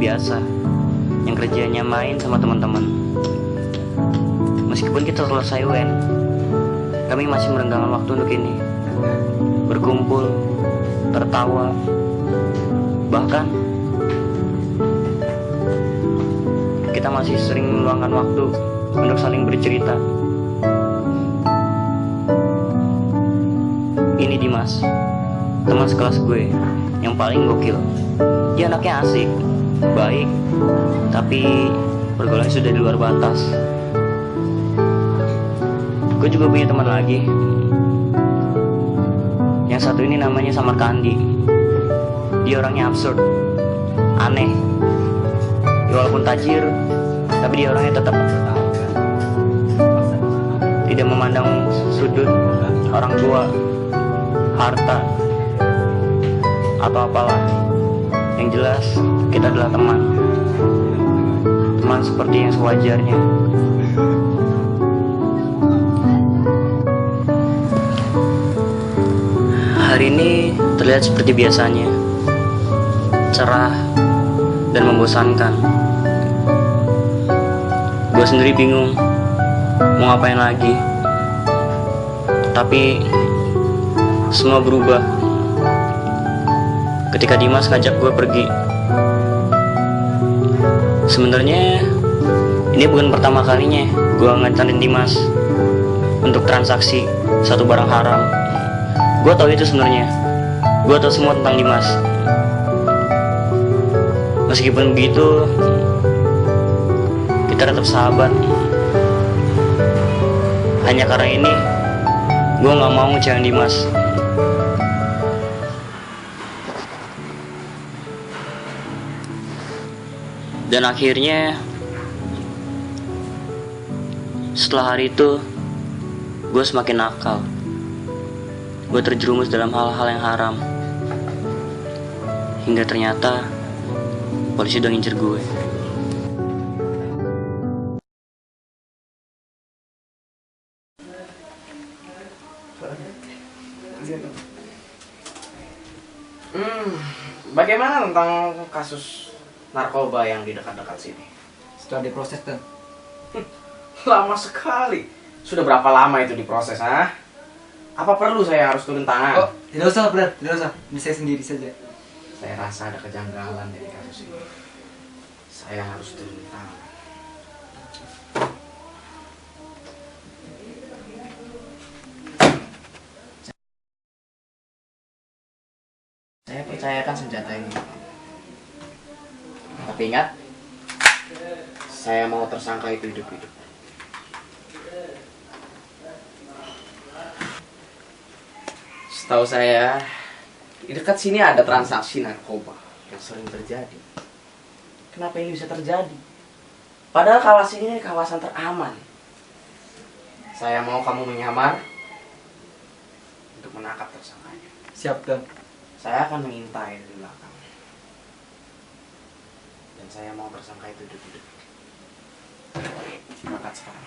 biasa yang kerjanya main sama teman-teman. Meskipun kita selesai UN, kami masih merenggangkan waktu untuk ini, berkumpul, tertawa, bahkan kita masih sering meluangkan waktu untuk saling bercerita. Ini Dimas, teman sekelas gue yang paling gokil. Dia anaknya asik, baik, tapi pergaulannya sudah di luar batas. Gue juga punya teman lagi. Yang satu ini namanya Samarkandi. Dia orangnya absurd, aneh. Walaupun tajir, tapi dia orangnya tetap tidak memandang sudut orang tua, harta, atau apalah. Yang jelas, kita adalah teman. Teman seperti yang sewajarnya. Hari ini terlihat seperti biasanya, cerah dan membosankan. Gue sendiri bingung mau ngapain lagi. Tapi semua berubah ketika Dimas ngajak gue pergi. Sebenarnya ini bukan pertama kalinya gue nganterin Dimas untuk transaksi satu barang haram. Gue tahu itu sebenarnya. Gue tahu semua tentang Dimas. Meskipun begitu, kita tetap sahabat. Hanya karena ini, gue gak mau ngecewain Dimas. Dan akhirnya, setelah hari itu, gue semakin nakal. Gue terjerumus dalam hal-hal yang haram. Hingga ternyata polisi udah ngincer gue. Bagaimana tentang kasus narkoba yang di dekat-dekat sini? Setelah diproses, Dan. Lama sekali. Sudah berapa lama itu diproses, ha? Apa perlu saya harus turun tangan? Oh, tidak usah, Brad. Tidak usah. Ini saya sendiri saja. Saya rasa ada kejanggalan dari kasus ini. Saya harus turun tangan. Saya percayakan senjata ini. Tapi ingat, saya mau tersangka itu hidup-hidup. Setahu saya, di dekat sini ada transaksi narkoba yang sering terjadi. Kenapa ini bisa terjadi? Padahal kawasan ini kawasan teraman. Saya mau kamu menyamar untuk menangkap tersangkanya. Siap, Dan. Saya akan mengintai di belakang. Dan saya mau tersangka itu hidup-hidup. Berangkat sekarang.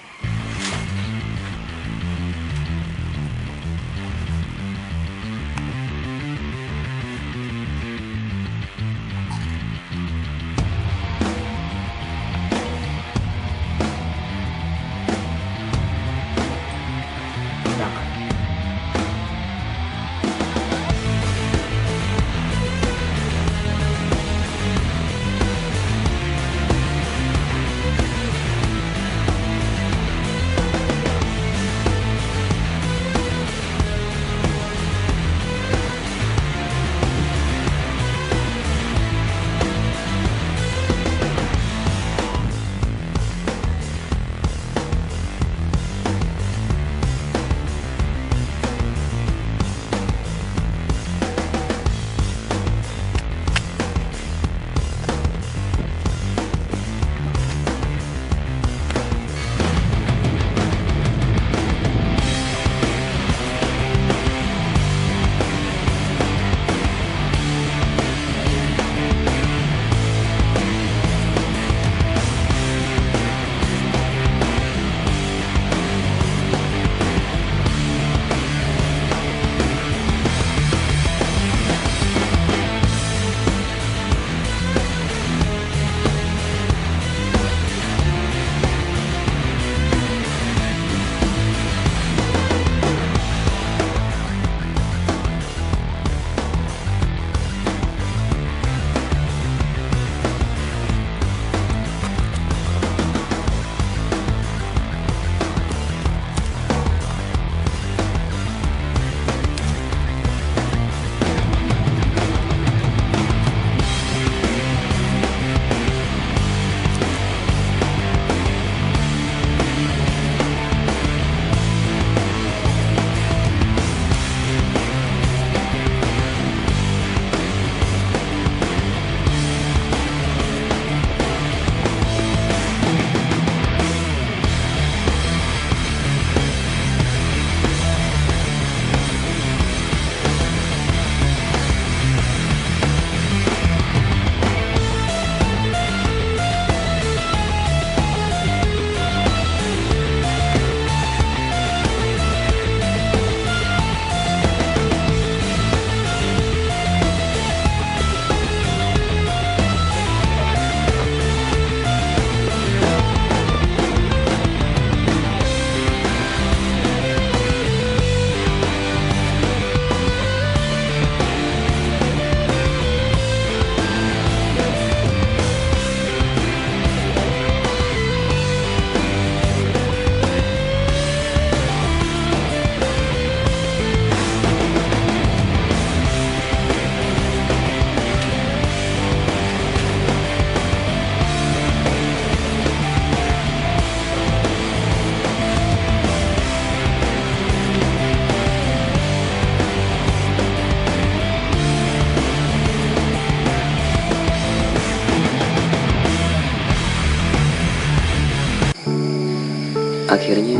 Akhirnya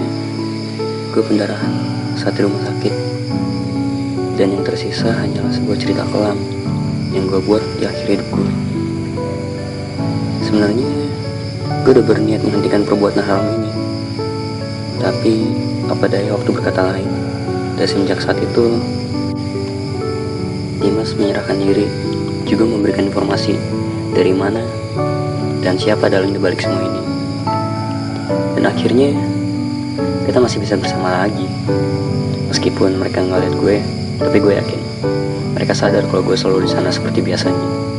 gue pendarahan saat di rumah sakit. Dan yang tersisa hanyalah sebuah cerita kelam yang gue buat di akhir hidup gue. Sebenarnya gue udah berniat menghentikan perbuatan haram ini, tapi apa daya waktu berkata lain. Dan semenjak saat itu Dimas menyerahkan diri, juga memberikan informasi dari mana dan siapa dalang dibalik semua ini. Dan akhirnya kita masih bisa bersama lagi. Meskipun mereka nggak lihat gue, tapi gue yakin mereka sadar kalau gue selalu di sana seperti biasanya.